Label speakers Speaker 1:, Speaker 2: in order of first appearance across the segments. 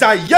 Speaker 1: aïeux!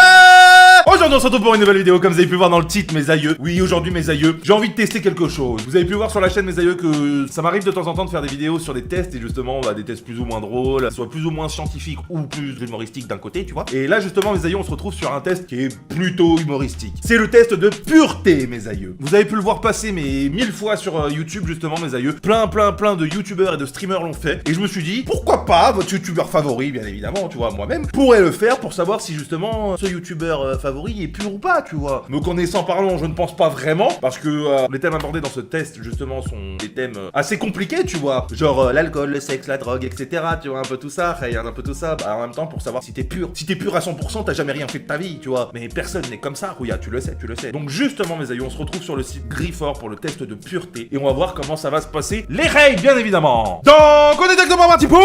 Speaker 1: Aujourd'hui on se retrouve pour une nouvelle vidéo, comme vous avez pu voir dans le titre, mes aïeux. Oui, aujourd'hui mes aïeux, j'ai envie de tester quelque chose. Vous avez pu voir sur la chaîne mes aïeux que ça m'arrive de temps en temps de faire des vidéos sur des tests, et justement des tests plus ou moins drôles, soit plus ou moins scientifiques ou plus humoristiques d'un côté, tu vois. Et là justement mes aïeux, on se retrouve sur un test qui est plutôt humoristique. C'est le test de pureté, mes aïeux. Vous avez pu le voir passer mais 1000 fois sur YouTube justement, mes aïeux. Plein de youtubeurs et de streamers l'ont fait, et je me suis dit, pourquoi pas votre youtubeur favori, bien évidemment, tu vois, moi-même, pourrait le faire pour savoir si justement ce youtubeur favori est pur ou pas, tu vois. Me connaissant parlant, je ne pense pas vraiment, parce que les thèmes abordés dans ce test justement sont des thèmes assez compliqués, tu vois, genre l'alcool, le sexe, la drogue, etc., tu vois, un peu tout ça, un peu tout ça. Bah, en même temps, pour savoir si t'es pur à 100%, t'as jamais rien fait de ta vie, tu vois. Mais personne n'est comme ça, Rouya, tu le sais. Donc justement, mes aïeux, on se retrouve sur le site Grifford pour le test de pureté, et on va voir comment ça va se passer. Les règles, bien évidemment. Donc on est exactement parti pour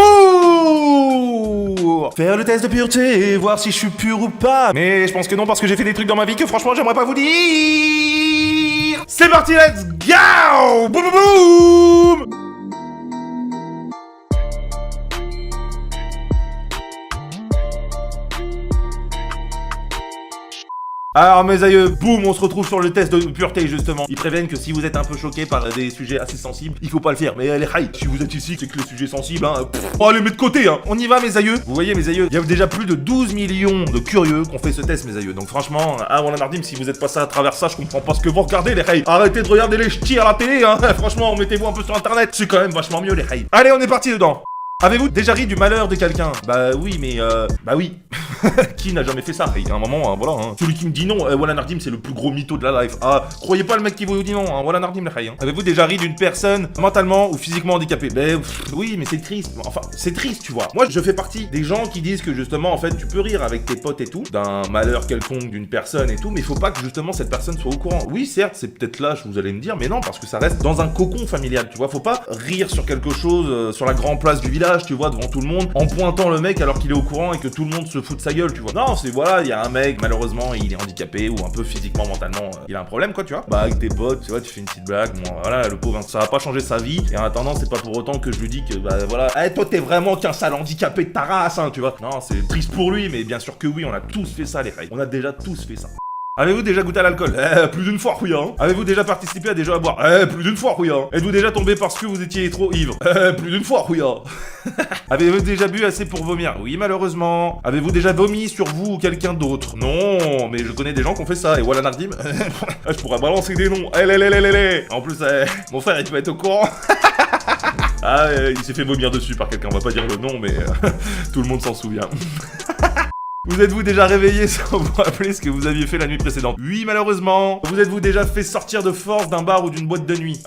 Speaker 1: faire le test de pureté et voir si je suis pur ou pas. Mais je pense que non, parce que j'ai fait des trucs dans ma vie que franchement j'aimerais pas vous dire. C'est parti, let's go. Boum boum boum. Alors mes aïeux, boum, on se retrouve sur le test de pureté justement. Ils préviennent que si vous êtes un peu choqué par des sujets assez sensibles, il faut pas le faire. Mais les rails, si vous êtes ici, c'est que les sujets sensibles, on va les mettre de côté, On y va mes aïeux. Vous voyez mes aïeux, il y a déjà plus de 12 millions de curieux qui ont fait ce test mes aïeux. Donc franchement, voilà Nardim, si vous êtes passé à travers ça, je comprends pas ce que vous regardez les rails. Arrêtez de regarder les ch'tis à la télé, Franchement, mettez-vous un peu sur internet, c'est quand même vachement mieux les rails. Allez, on est parti dedans. Avez-vous déjà ri du malheur de quelqu'un? Bah oui, mais bah oui. Qui n'a jamais fait ça? Il y a un moment, voilà. Celui qui me dit non, voilà Nardim, c'est le plus gros mytho de la life. Ah, croyez pas le mec qui vous dit non, voilà Nardim la raille. Avez-vous déjà ri d'une personne mentalement ou physiquement handicapée? Ben oui, mais c'est triste. Enfin, c'est triste, tu vois. Moi, je fais partie des gens qui disent que justement, en fait, tu peux rire avec tes potes et tout, d'un malheur quelconque d'une personne et tout, mais il faut pas que justement cette personne soit au courant. Oui, certes, c'est peut-être lâche, vous allez me dire, mais non, parce que ça reste dans un cocon familial, tu vois. Faut pas rire sur quelque chose, sur la grande place du village, tu vois, devant tout le monde, en pointant le mec alors qu'il est au courant et que tout le monde se fout de sa gueule, tu vois. Non, c'est voilà, il y a un mec, malheureusement, il est handicapé ou un peu physiquement, mentalement, il a un problème, quoi, tu vois. Bah, avec tes potes, tu vois, tu fais une petite blague, bon, voilà, le pauvre, ça va pas changer sa vie, et en attendant, c'est pas pour autant que je lui dis que, bah, voilà, toi, t'es vraiment qu'un sale handicapé de ta race, tu vois. Non, c'est triste pour lui, mais bien sûr que oui, on a tous fait ça, les rails. On a déjà tous fait ça. Avez-vous déjà goûté à l'alcool? Plus d'une fois, Rouya. Avez-vous déjà participé à des jeux à boire? Plus d'une fois, Rouya. Êtes-vous déjà tombé parce que vous étiez trop ivre? Plus d'une fois, Rouya. Avez-vous déjà bu assez pour vomir? Oui, malheureusement. Avez-vous déjà vomi sur vous ou quelqu'un d'autre? Non, mais je connais des gens qui ont fait ça, et voilà Nardim. Je pourrais balancer des noms. En plus, mon frère, il va être au courant. Il s'est fait vomir dessus par quelqu'un, on va pas dire le nom, mais tout le monde s'en souvient. Vous êtes-vous déjà réveillé sans vous rappeler ce que vous aviez fait la nuit précédente? Oui, malheureusement. Vous êtes-vous déjà fait sortir de force d'un bar ou d'une boîte de nuit?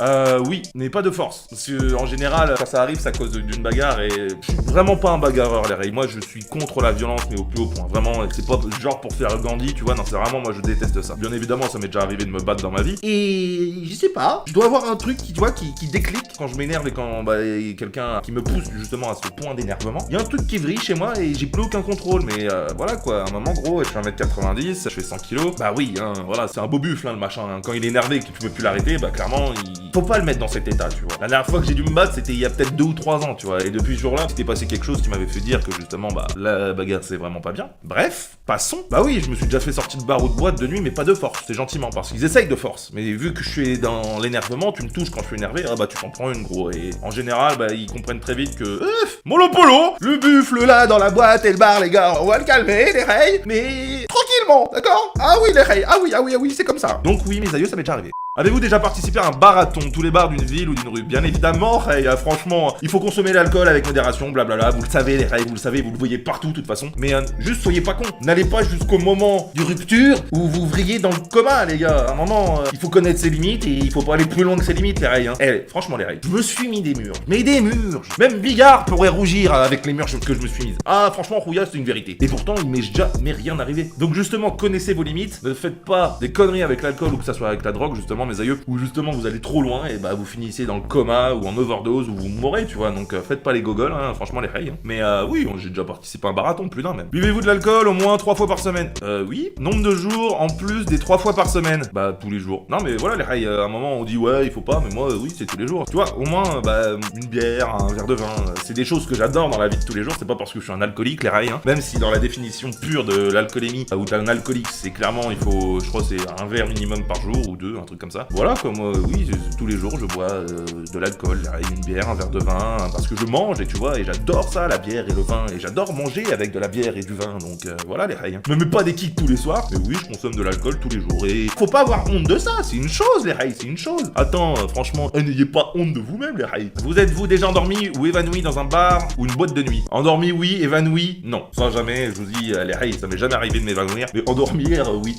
Speaker 1: Oui, mais pas de force. Parce que, en général, quand ça arrive, c'est à cause d'une bagarre, et je suis vraiment pas un bagarreur, les rails. Moi, je suis contre la violence, mais au plus haut point. Vraiment, c'est pas genre pour faire Gandhi, tu vois, non, c'est vraiment, moi, je déteste ça. Bien évidemment, ça m'est déjà arrivé de me battre dans ma vie. Et je sais pas, je dois avoir un truc qui, tu vois, qui déclic quand je m'énerve et quand, il y a quelqu'un qui me pousse, justement, à ce point d'énervement. Il y a un truc qui vrille chez moi, et j'ai plus aucun contrôle, mais voilà, quoi, à un moment gros, je fais 1m90, je fais 100 kg, bah oui, voilà, c'est un beau buffle, le machin, quand il est énervé et que tu peux plus l'arrêter, bah clairement, il faut pas le mettre dans cet état, tu vois. La dernière fois que j'ai dû me battre, c'était il y a peut-être 2 ou 3 ans, tu vois, et depuis ce jour-là, s'était passé quelque chose qui m'avait fait dire que justement, bah, la bagarre, c'est vraiment pas bien. Bref, passons. Bah oui, je me suis déjà fait sortir de bar ou de boîte de nuit, mais pas de force, c'est gentiment, parce qu'ils essayent de force, mais vu que je suis dans l'énervement, tu me touches quand je suis énervé, bah tu t'en prends une, gros, et en général, bah ils comprennent très vite que, Molopolo, le buffle là, dans la boîte et le bar, les gars, on va le calmer, les rails, mais tranquillement, d'accord? Ah oui, les rails, ah oui, c'est comme ça. Donc oui, mes aïeux, ça m'est déjà arrivé. Avez-vous déjà participé à un marathon, tous les bars d'une ville ou d'une rue? Bien évidemment, hey, franchement, il faut consommer l'alcool avec modération, blablabla, vous le savez les rails, vous le savez, vous le voyez partout de toute façon. Mais juste soyez pas cons, n'allez pas jusqu'au moment du rupture où vous vrillez dans le coma les gars. À un moment, il faut connaître ses limites et il faut pas aller plus loin que ses limites les rails. Franchement les rails, je me suis mis des murs, mais des murs. Même Bigard pourrait rougir avec les murs que je me suis mis. Ah franchement, Rouya, c'est une vérité. Et pourtant, il m'est jamais rien arrivé. Donc justement, connaissez vos limites, ne faites pas des conneries avec l'alcool ou que ça soit avec la drogue justement. justement mes aïeux, où justement vous allez trop loin et bah vous finissez dans le coma ou en overdose ou vous mourrez, tu vois. Donc faites pas les gogoles, hein, franchement les rails. Hein. Mais oui, j'ai déjà participé à un marathon, plus d'un même. Buvez-vous de l'alcool au moins 3 fois par semaine? Oui. Nombre de jours en plus des 3 fois par semaine? Bah tous les jours. Non mais voilà les rails, à un moment on dit ouais il faut pas, mais moi oui c'est tous les jours. Tu vois, au moins bah une bière, un verre de vin, c'est des choses que j'adore dans la vie de tous les jours, c'est pas parce que je suis un alcoolique les rails, hein. Même si dans la définition pure de l'alcoolémie, ou t'as un alcoolique, c'est clairement il faut, je crois c'est un verre minimum par jour ou 2, un truc comme ça. Voilà comme oui, tous les jours je bois de l'alcool, une bière, un verre de vin, parce que je mange et tu vois, et j'adore ça, la bière et le vin, et j'adore manger avec de la bière et du vin, donc voilà les rails. Hein. Je me mets pas des kicks tous les soirs, mais oui je consomme de l'alcool tous les jours, et faut pas avoir honte de ça, c'est une chose les rails, c'est une chose. Attends, franchement, n'ayez pas honte de vous-même les rails. Vous êtes-vous déjà endormi ou évanoui dans un bar ou une boîte de nuit? Endormi oui, évanoui non. Ça jamais, je vous dis les rails, ça m'est jamais arrivé de m'évanouir, mais endormir oui.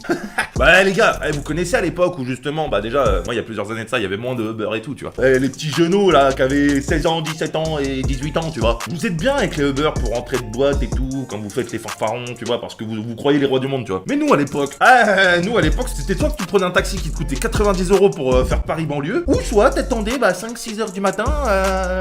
Speaker 1: Bah les gars, vous connaissez à l'époque où justement, bah déjà, moi il y a plusieurs années de ça, il y avait moins de Uber et tout, tu vois. Les petits genoux là, qui avaient 16 ans, 17 ans et 18 ans, tu vois. Vous êtes bien avec les Uber pour rentrer de boîte et tout, quand vous faites les fanfarons, tu vois, parce que vous croyez les rois du monde, tu vois. Mais nous à l'époque, c'était toi que tu prenais un taxi qui te coûtait 90 € pour faire Paris-Banlieue, ou soit t'attendais 5-6 heures du matin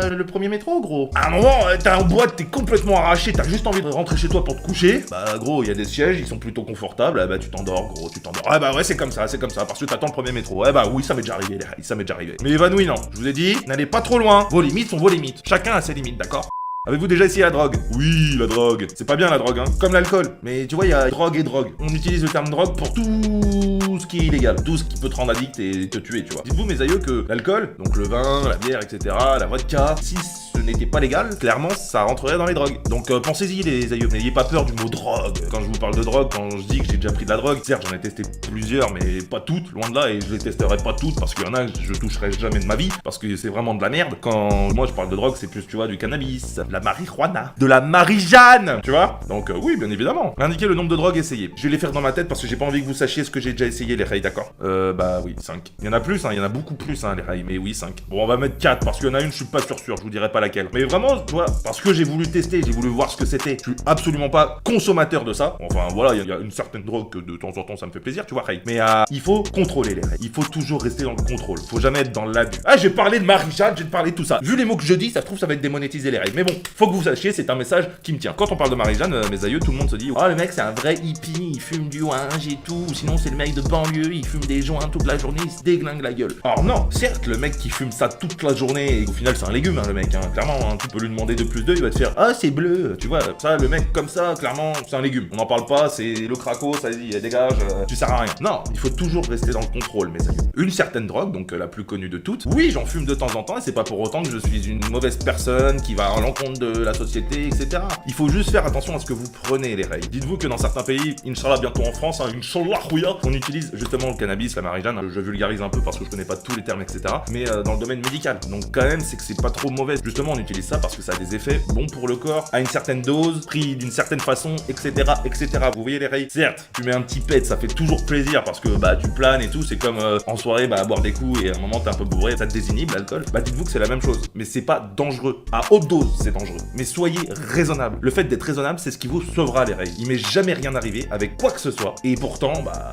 Speaker 1: le premier métro, gros. À un moment, t'es en boîte, t'es complètement arraché, t'as juste envie de rentrer chez toi pour te coucher. Bah gros, il y a des sièges, ils sont plutôt confortables, bah tu t'endors, gros, tu t'endors. Ah bah ouais, c'est comme ça, parce que t'attends le premier métro. Ouais bah oui, ça m'est déjà arrivé, ça m'est déjà arrivé. Mais évanoui, non. Je vous ai dit, n'allez pas trop loin. Vos limites sont vos limites. Chacun a ses limites, d'accord? Avez-vous déjà essayé la drogue? Oui, la drogue. C'est pas bien la drogue, hein. Comme l'alcool. Mais tu vois, il y a drogue et drogue. On utilise le terme drogue pour tout ce qui est illégal. Tout ce qui peut te rendre addict et te tuer, tu vois. Dites-vous, mes aïeux, que l'alcool, donc le vin, la bière, etc., la vodka, si ce n'était pas légal, clairement, ça rentrerait dans les drogues. Donc pensez-y, les aïeux. N'ayez pas peur du mot drogue. Quand je vous parle de drogue, quand je dis que j'ai déjà pris de la drogue, certes, j'en ai testé plusieurs, mais pas toutes, loin de là, et je les testerai pas toutes, parce qu'il y en a que je toucherai jamais de ma vie, parce que c'est vraiment de la merde. Quand moi je parle de drogue, c'est plus, tu vois, du cannabis, de la marijuana, de la Marie-Jeanne, tu vois. Donc oui, bien évidemment. Indiquez le nombre de drogues essayées. Je vais les faire dans ma tête parce que j'ai pas envie que vous sachiez ce que j'ai déjà essayé, les rails, d'accord? Bah oui, 5. Il y en a plus, hein, il y en a beaucoup plus, hein, les rails, mais oui, 5. Bon, on va mettre 4, parce qu'il y en a une, je suis pas sûr, je vous dirai pas laquelle. Mais vraiment, tu vois, parce que j'ai voulu tester, j'ai voulu voir ce que c'était. Je suis absolument pas consommateur de ça. Enfin, voilà, il y a une certaine drogue que de temps en temps, ça me fait plaisir, tu vois, rails. Mais il faut contrôler les rails. Il faut toujours rester dans le contrôle. Faut jamais être dans l'abus. Ah, j'ai parlé de Marie-Jeanne, j'ai parlé de tout ça. Vu les mots que je dis, ça se trouve, ça va être démonétisé, les rails. Mais bon, faut que vous sachiez, c'est un message qui me tient. Quand on parle de Marie-Jeanne, mes aïeux, tout le monde se dit, oh, le mec, c'est un vrai hippie, il fume du ouinge et tout. Ou sinon, c'est le mec de banlieue, il fume des joints toute la journée, il se déglingue la gueule. Alors non, certes, le mec qui fume ça toute la journée, et au final, c'est un légume, hein, le mec, hein, clairement, hein, tu peux lui demander de plus d'eux, il va te faire, ah, c'est bleu, tu vois, ça, le mec comme ça, clairement, c'est un légume. On n'en parle pas, c'est le craco, ça dit, dégage, tu sers à rien. Non, il faut toujours rester dans le contrôle, mes aïeux. Une certaine drogue, donc la plus connue de toutes, oui, j'en fume de temps en temps, et c'est pas pour autant que je suis une mauvaise personne qui va à l'encontre de la société, etc. Il faut juste faire attention à ce que vous prenez, les rails. Dites-vous que dans certains pays, Inch'Allah bientôt en France, Inch'Allah, on utilise justement le cannabis, la Marie-Jeanne, je vulgarise un peu parce que je connais pas tous les termes, etc. Mais dans le domaine médical. Donc quand même, c'est que c'est pas trop mauvais. Justement, on utilise ça parce que ça a des effets bons pour le corps, à une certaine dose, pris d'une certaine façon, etc., etc. Vous voyez les rails? Certes, tu mets un petit pet, ça fait toujours plaisir parce que bah tu planes et tout, c'est comme en soirée, bah boire des coups et à un moment t'es un peu bourré, ça te désinhibe l'alcool. Bah dites-vous que c'est la même chose, mais c'est pas dangereux. À haute dose, c'est dangereux. Mais soyez raisonnable. Le fait d'être raisonnable, c'est ce qui vous sauvera les rails. Il m'est jamais rien arrivé avec quoi que ce soit. Et pourtant, bah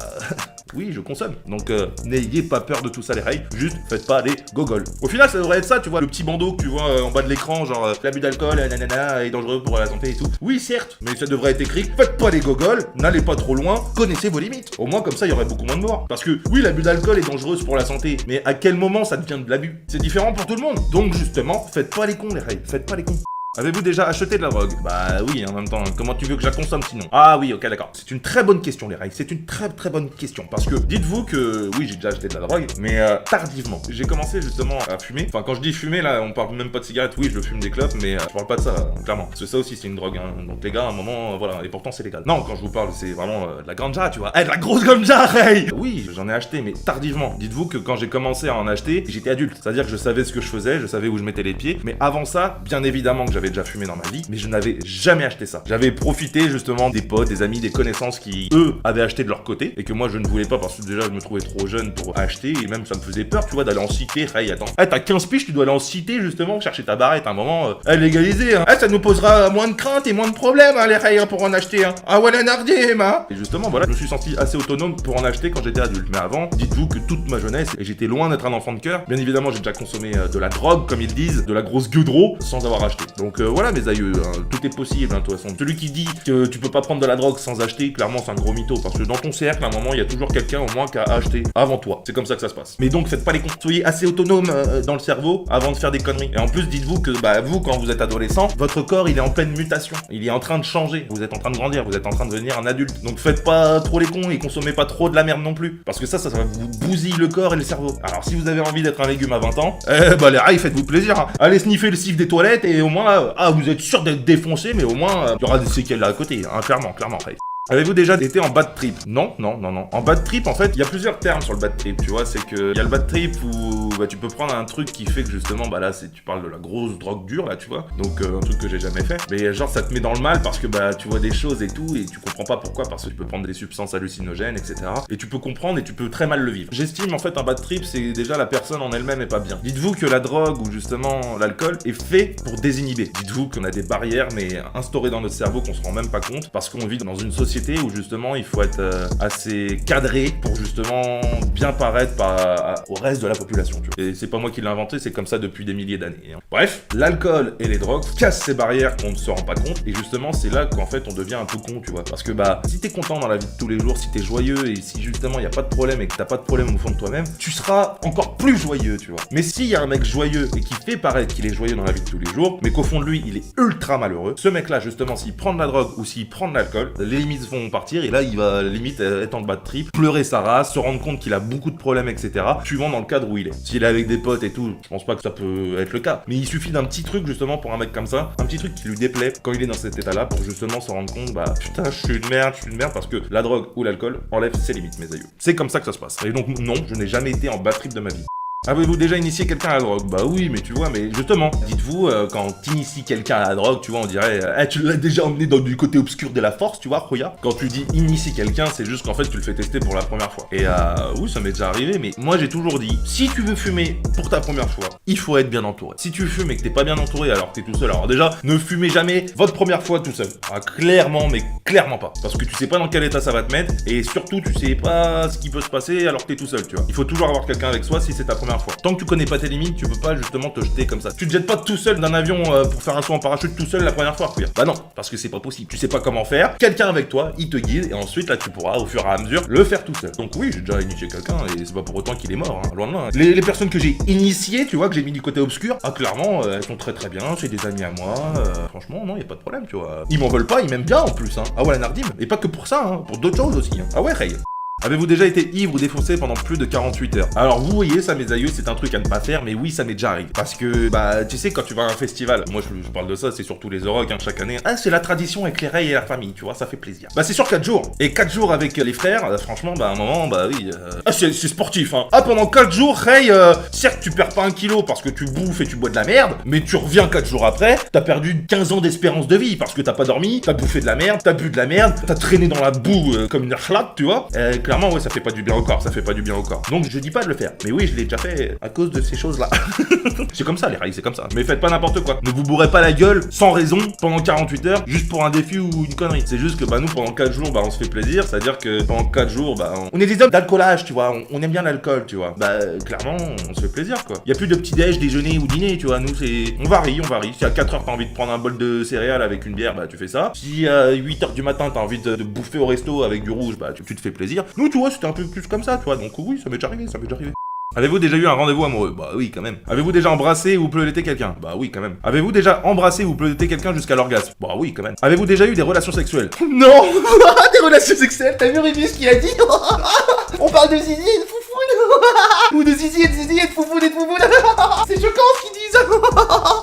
Speaker 1: oui, je consomme. Donc n'ayez pas peur de tout ça les rails, juste faites pas les gogoles. Au final, ça devrait être ça, tu vois, le petit bandeau que tu vois en bas de l'écran, genre l'abus d'alcool, nanana, est dangereux pour la santé et tout. Oui, certes, mais ça devrait être écrit, faites pas les gogoles, n'allez pas trop loin, connaissez vos limites. Au moins comme ça, il y aurait beaucoup moins de morts. Parce que oui, l'abus d'alcool est dangereuse pour la santé, mais à quel moment ça devient de l'abus? C'est différent pour tout le monde. Donc justement, faites pas les cons les rails, faites pas les cons. Avez-vous déjà acheté de la drogue? Bah oui, en même temps, comment tu veux que je la consomme sinon? Ah oui, ok, d'accord. C'est une très bonne question, les rails. C'est une très très bonne question. Parce que, dites-vous que, oui, j'ai déjà acheté de la drogue, mais tardivement. J'ai commencé justement à fumer. Enfin, quand je dis fumer, là, on parle même pas de cigarettes. Oui, je fume des clopes, mais je parle pas de ça, clairement. Parce que ça aussi, c'est une drogue, hein. Donc les gars, à un moment, voilà, et pourtant c'est légal. Non, quand je vous parle, c'est vraiment de la ganja, tu vois. De la grosse ganja, rail. Oui, j'en ai acheté, mais tardivement. Dites-vous que quand j'ai commencé à en acheter, j'étais adulte. C'est-à-dire que je savais ce que je faisais, je savais où je mettais les pieds. Mais avant ça, bien évidemment que j'avais j'avais déjà fumé dans ma vie, mais je n'avais jamais acheté ça. J'avais profité justement des potes, des amis, des connaissances qui, eux, avaient acheté de leur côté, et que moi je ne voulais pas parce que déjà je me trouvais trop jeune pour acheter, et même ça me faisait peur, tu vois, d'aller en cité. Hey, attends. T'as 15 piges, tu dois aller en cité justement, chercher ta barrette à un moment, légaliser, hein. Ça nous posera moins de craintes et moins de problèmes, hein, les rails, pour en acheter, hein. Ah ouais, la nardim, hein. Et justement, voilà, je me suis senti assez autonome pour en acheter quand j'étais adulte. Mais avant, dites-vous que toute ma jeunesse, et j'étais loin d'être un enfant de cœur, bien évidemment, j'ai déjà consommé de la drogue, comme ils disent, de la grosse gueudreau, sans avoir acheté. Donc voilà, mes aïeux, hein, tout est possible, hein, de toute façon. Celui qui dit que tu peux pas prendre de la drogue sans acheter, clairement, c'est un gros mytho, parce que dans ton cercle, à un moment, il y a toujours quelqu'un au moins qui a acheté avant toi. C'est comme ça que ça se passe. Mais donc, faites pas les cons. Soyez assez autonome dans le cerveau avant de faire des conneries. Et en plus, dites-vous que, bah, vous, quand vous êtes adolescent, votre corps, il est en pleine mutation. Il est en train de changer. Vous êtes en train de grandir. Vous êtes en train de devenir un adulte. Donc, faites pas trop les cons et consommez pas trop de la merde non plus. Parce que ça va vous bousiller le corps et le cerveau. Alors, si vous avez envie d'être un légume à 20 ans, bah, les rails, faites-vous plaisir. Hein. Allez sniffer le sif des toilettes et au moins, vous êtes sûr d'être défoncé, mais au moins, il y aura des séquelles là à côté. Hein, clairement, rails. Avez-vous déjà été en bad trip? Non. En bad trip, en fait, il y a plusieurs termes sur le bad trip, tu vois. C'est que y a le bad trip où bah, tu peux prendre un truc qui fait que justement, bah là, tu parles de la grosse drogue dure, là, tu vois. Donc, un truc que j'ai jamais fait. Mais genre, ça te met dans le mal parce que bah, tu vois des choses et tout, et tu comprends pas pourquoi, parce que tu peux prendre des substances hallucinogènes, etc. Et tu peux comprendre et tu peux très mal le vivre. J'estime, en fait, un bad trip, c'est déjà la personne en elle-même est pas bien. Dites-vous que la drogue ou justement l'alcool est fait pour désinhiber. Dites-vous qu'on a des barrières, mais instaurées dans notre cerveau qu'on se rend même pas compte, parce qu'on vit dans une société où justement il faut être assez cadré pour justement bien paraître au reste de la population, tu vois. Et c'est pas moi qui l'ai inventé, c'est comme ça depuis des milliers d'années. Hein. Bref, l'alcool et les drogues cassent ces barrières qu'on ne se rend pas compte, et justement c'est là qu'en fait on devient un peu con, tu vois. Parce que bah si t'es content dans la vie de tous les jours, si t'es joyeux et si justement il y a pas de problème et que t'as pas de problème au fond de toi-même, tu seras encore plus joyeux, tu vois. Mais s'il y a un mec joyeux et qui fait paraître qu'il est joyeux dans la vie de tous les jours, mais qu'au fond de lui il est ultra malheureux, ce mec là justement s'il prend de la drogue ou s'il prend de l'alcool, les limites vont partir et là il va limite être en bad trip, pleurer sa race, se rendre compte qu'il a beaucoup de problèmes, etc. Suivant dans le cadre où il est. S'il est avec des potes et tout, je pense pas que ça peut être le cas. Mais il suffit d'un petit truc justement pour un mec comme ça, un petit truc qui lui déplaît quand il est dans cet état-là pour justement se rendre compte, bah putain, je suis une merde parce que la drogue ou l'alcool enlève ses limites, mes aïeux. C'est comme ça que ça se passe. Et donc non, je n'ai jamais été en bad trip de ma vie. Avez-vous déjà initié quelqu'un à la drogue? Bah oui, mais tu vois, mais justement, dites-vous, quand t'inities quelqu'un à la drogue, tu vois, on dirait, tu l'as déjà emmené du côté obscur de la force, tu vois, regarde. Quand tu dis initier quelqu'un, c'est juste qu'en fait, tu le fais tester pour la première fois. Et oui, ça m'est déjà arrivé, mais moi, j'ai toujours dit, si tu veux fumer pour ta première fois, il faut être bien entouré. Si tu fumes et que t'es pas bien entouré alors que t'es tout seul, alors déjà, ne fumez jamais votre première fois tout seul. Ah, clairement, mais clairement pas. Parce que tu sais pas dans quel état ça va te mettre, et surtout, tu sais pas ce qui peut se passer alors que t'es tout seul, tu vois. Il faut toujours avoir quelqu'un avec soi si c'est ta première fois. Tant que tu connais pas tes limites, tu peux pas justement te jeter comme ça. Tu te jettes pas tout seul d'un avion pour faire un saut en parachute tout seul la première fois, quoi. Bah non, parce que c'est pas possible. Tu sais pas comment faire. Quelqu'un avec toi, il te guide et ensuite là tu pourras au fur et à mesure le faire tout seul. Donc oui, j'ai déjà initié quelqu'un et c'est pas pour autant qu'il est mort, hein. Loin de là. Les personnes que j'ai initiées, tu vois, que j'ai mis du côté obscur, clairement, elles sont très très bien. C'est des amis à moi. Franchement, non, y a pas de problème, tu vois. Ils m'en veulent pas, ils m'aiment bien en plus, hein. Ah ouais, la nardim. Et pas que pour ça, hein, pour d'autres choses aussi. Hein. Ah ouais, Ray. Avez-vous déjà été ivre ou défoncé pendant plus de 48 heures? Alors vous voyez ça mes aïeux, c'est un truc à ne pas faire, mais oui ça m'est déjà arrivé. Parce que bah tu sais quand tu vas à un festival, moi je parle de ça, c'est surtout les Orocs hein, chaque année. C'est la tradition avec les rails et la famille, tu vois, ça fait plaisir. Bah c'est sur 4 jours. Et 4 jours avec les frères, franchement bah à un moment bah oui. C'est sportif hein. Pendant 4 jours, Ray, certes tu perds pas 1 kilo parce que tu bouffes et tu bois de la merde, mais tu reviens 4 jours après, t'as perdu 15 ans d'espérance de vie parce que t'as pas dormi, t'as bouffé de la merde, t'as bu de la merde, t'as traîné dans la boue comme une chlate, tu vois. Clairement ouais ça fait pas du bien au corps, ça fait pas du bien au corps. Donc je dis pas de le faire, mais oui je l'ai déjà fait à cause de ces choses là. C'est comme ça les rails, c'est comme ça. Mais faites pas n'importe quoi. Ne vous bourrez pas la gueule sans raison pendant 48 heures juste pour un défi ou une connerie. C'est juste que bah nous pendant 4 jours bah on se fait plaisir, c'est à dire que pendant 4 jours bah on est des hommes d'alcoolage tu vois, on aime bien l'alcool tu vois. Bah clairement on se fait plaisir quoi. Y a plus de petit déj, déjeuner ou dîner tu vois, nous c'est on varie. Si à 4 heures t'as envie de prendre un bol de céréales avec une bière bah tu fais ça. Si à 8 heures du matin t'as envie de bouffer au resto avec du rouge bah tu te fais plaisir. Nous tu vois c'était un peu plus comme ça, tu vois, donc oui, ça m'est déjà arrivé. Avez-vous déjà eu un rendez-vous amoureux? Bah oui, quand même. Avez-vous déjà embrassé ou pleureté quelqu'un? Bah oui, quand même. Avez-vous déjà embrassé ou pleureté quelqu'un jusqu'à l'orgasme? Bah oui, quand même. Avez-vous déjà eu des relations sexuelles? Non. Des relations sexuelles? T'as vu Rébus ce qu'il a dit? On parle de zizi et de foufoune. Ou de zizi et de foufoune et de foufoune. C'est choquant ce qu'ils disent.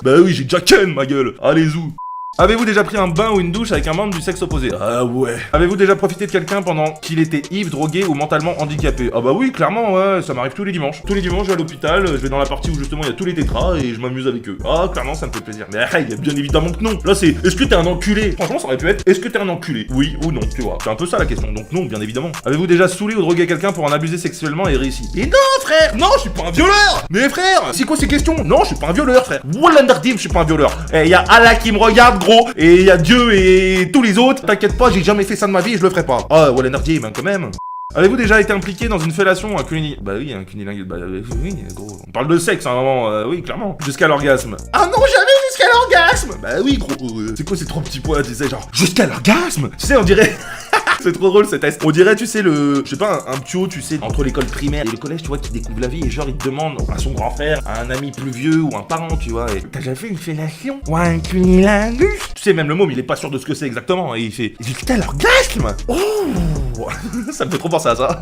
Speaker 1: Bah oui, j'ai déjà ken, ma gueule. Allez, zou. Avez-vous déjà pris un bain ou une douche avec un membre du sexe opposé? Ah ouais. Avez-vous déjà profité de quelqu'un pendant qu'il était ivre, drogué ou mentalement handicapé? Ah bah oui, clairement, ouais, ça m'arrive tous les dimanches. Tous les dimanches, je vais à l'hôpital, je vais dans la partie où justement il y a tous les tétras et je m'amuse avec eux. Ah, clairement, ça me fait plaisir. Mais hey, bien évidemment que non. Là, c'est est-ce que t'es un enculé? Franchement, ça aurait pu être est-ce que t'es un enculé? Oui ou non, tu vois. C'est un peu ça la question. Donc non, bien évidemment. Avez-vous déjà saoulé ou drogué quelqu'un pour en abuser sexuellement et réussi? Et non, frère! Non, je suis pas un violeur! Mais frère, c'est quoi ces questions? Non, je suis pas un violeur, frère. Wallandardim, je suis pas un violeur. Et y a Allah qui me regarde, gros, et y a Dieu et tous les autres. T'inquiète pas, j'ai jamais fait ça de ma vie et je le ferai pas. Ah, Wallandardim, hein, quand même. Avez-vous déjà été impliqué dans une fellation ou un cunilingus? Bah oui, un cunilingus, bah oui, gros. On parle de sexe à un moment, oui, clairement. Jusqu'à l'orgasme. Ah non, jamais jusqu'à l'orgasme! Bah oui, gros. C'est quoi ces trois petits points, tu sais, genre, jusqu'à l'orgasme? Tu sais, on dirait... C'est trop drôle ce test. On dirait, tu sais, je sais pas, un pio, tu sais, entre l'école primaire et le collège, tu vois, qui découvre la vie et genre, il te demande à son grand frère, à un ami plus vieux ou un parent, tu vois, et t'as déjà fait une fellation ou un cunilingus? Tu sais, même le môme, il est pas sûr de ce que c'est exactement, et il fait jusqu'à l'orgasme. Oh. Ça me fait trop penser à ça.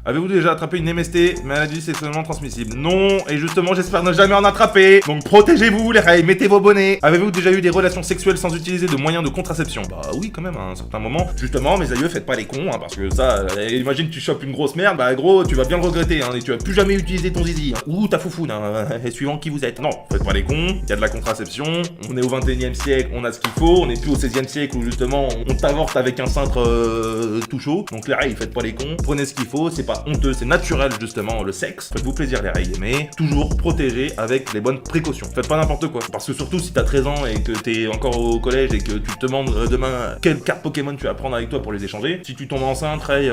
Speaker 1: Avez-vous déjà attrapé une MST, maladie sexuellement transmissible? Non, et justement, j'espère ne jamais en attraper. Donc protégez-vous, les reilles, mettez vos bonnets. Avez-vous déjà eu des relations sexuelles sans utiliser de moyens de contraception? Bah oui, quand même, à un certain moment. Justement, mes aïeux, faites pas les cons, hein, parce que ça, imagine tu chopes une grosse merde, bah gros, tu vas bien le regretter, hein, et tu vas plus jamais utiliser ton zizi, hein, ou ta foufoune, hein, suivant qui vous êtes. Non, faites pas les cons, il y a de la contraception, on est au 21e siècle, on a ce qu'il faut, on est plus au 16e siècle où justement on t'avorte avec un cintre tout chaud. Donc les reilles, faites pas les cons, prenez ce qu'il faut, c'est pas honteux, c'est naturel justement le sexe. Faites-vous plaisir les reilles, mais toujours protégé avec les bonnes précautions. Faites pas n'importe quoi, parce que surtout si t'as 13 ans et que t'es encore au collège et que tu te demandes demain quelle carte Pokémon tu vas prendre avec toi pour les échanger, si tu tombes enceinte, reille...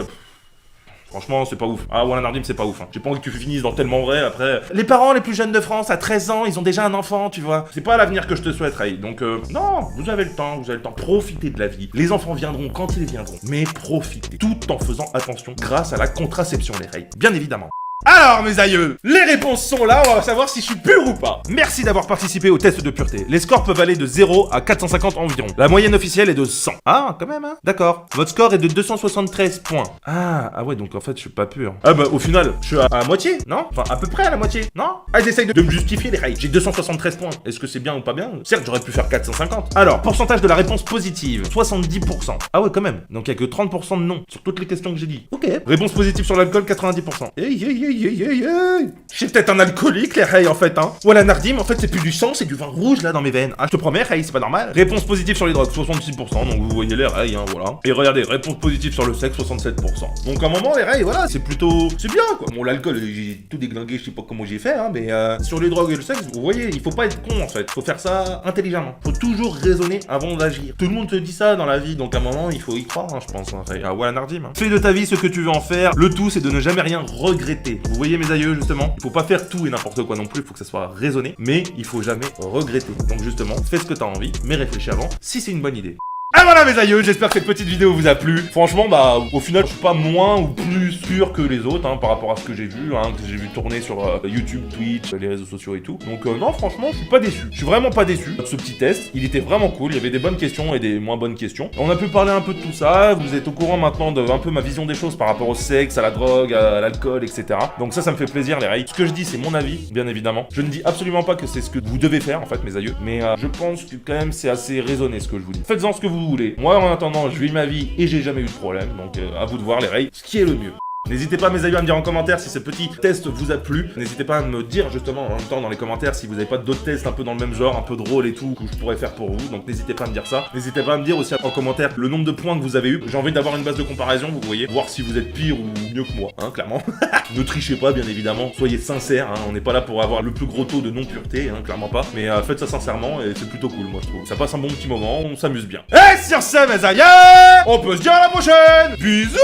Speaker 1: Franchement, c'est pas ouf. Ah, Wallandardim, c'est pas ouf. Hein. J'ai pas envie que tu finisses dans tellement vrai après. Les parents les plus jeunes de France, à 13 ans, ils ont déjà un enfant, tu vois. C'est pas l'avenir que je te souhaite, Ray. Donc, non, vous avez le temps, Profitez de la vie. Les enfants viendront quand ils viendront. Mais profitez. Tout en faisant attention grâce à la contraception, les Ray. Bien évidemment. Alors mes aïeux, les réponses sont là, on va savoir si je suis pur ou pas. Merci d'avoir participé au test de pureté. Les scores peuvent aller de 0 à 450 environ. La moyenne officielle est de 100. Ah, quand même, hein. D'accord. Votre score est de 273 points. Ah ouais, donc en fait, je suis pas pur. Ah bah, au final, je suis à moitié, non? Enfin, à peu près à la moitié, non? Ah, ils essayent de me justifier, les rails. J'ai 273 points. Est-ce que c'est bien ou pas bien? Certes, j'aurais pu faire 450. Alors, pourcentage de la réponse positive, 70%. Ah ouais, quand même. Donc, il y a que 30% de non sur toutes les questions que j'ai dit. Ok. Réponse positive sur l'alcool, 90%. Je suis peut-être un alcoolique, les Ray, en fait, hein. Wallandardim, en fait, c'est plus du sang, c'est du vin rouge, là, dans mes veines. Ah, je te promets, Ray, c'est pas normal. Réponse positive sur les drogues, 66%, donc vous voyez les Ray, hein, voilà. Et regardez, réponse positive sur le sexe, 67%. Donc, à un moment, les Ray, voilà, c'est plutôt... C'est bien, quoi. Bon, l'alcool, j'ai tout déglingué, je sais pas comment j'ai fait, hein, mais sur les drogues et le sexe, vous voyez, il faut pas être con, en fait. Faut faire ça intelligemment. Faut toujours raisonner avant d'agir. Tout le monde te dit ça dans la vie, donc à un moment, il faut y croire, hein, je pense, hein, Ray. Ah, Wallandardim, hein. Fais de ta vie ce que tu veux en faire. Le tout, c'est de ne jamais rien regretter. Vous voyez, mes aïeux, justement, il faut pas faire tout et n'importe quoi non plus, il faut que ça soit raisonné, mais il faut jamais regretter. Donc justement, fais ce que t'as envie, mais réfléchis avant si c'est une bonne idée. Ah voilà mes aïeux, j'espère que cette petite vidéo vous a plu. Franchement, bah au final, je suis pas moins ou plus sûr que les autres, hein, par rapport à ce que j'ai vu, hein, que j'ai vu tourner sur YouTube, Twitch, les réseaux sociaux et tout. Donc non, franchement, je suis pas déçu. Je suis vraiment pas déçu de ce petit test. Il était vraiment cool, il y avait des bonnes questions et des moins bonnes questions. On a pu parler un peu de tout ça, vous êtes au courant maintenant de un peu ma vision des choses par rapport au sexe, à la drogue, à l'alcool, etc. Donc ça me fait plaisir les rails. Ce que je dis, c'est mon avis, bien évidemment. Je ne dis absolument pas que c'est ce que vous devez faire, en fait, mes aïeux. Mais je pense que quand même, c'est assez raisonné ce que je vous dis. Faites-en ce que vous voulez. Moi, en attendant, je vis ma vie et j'ai jamais eu de problème. Donc à vous de voir les rails, ce qui est le mieux. N'hésitez pas mes amis à me dire en commentaire si ce petit test vous a plu. N'hésitez pas à me dire justement en même temps dans les commentaires si vous n'avez pas d'autres tests un peu dans le même genre, un peu drôle et tout, que je pourrais faire pour vous. Donc n'hésitez pas à me dire ça. N'hésitez pas à me dire aussi en commentaire le nombre de points que vous avez eu. J'ai envie d'avoir une base de comparaison, vous voyez, voir si vous êtes pire ou mieux que moi, hein, clairement. Ne trichez pas, bien évidemment. Soyez sincères, hein. On n'est pas là pour avoir le plus gros taux de non-pureté, hein, clairement pas. Mais faites ça sincèrement et c'est plutôt cool, moi je trouve. Ça passe un bon petit moment, on s'amuse bien. Et sur ce, mes aïeux, on peut se dire à la prochaine. Bisous.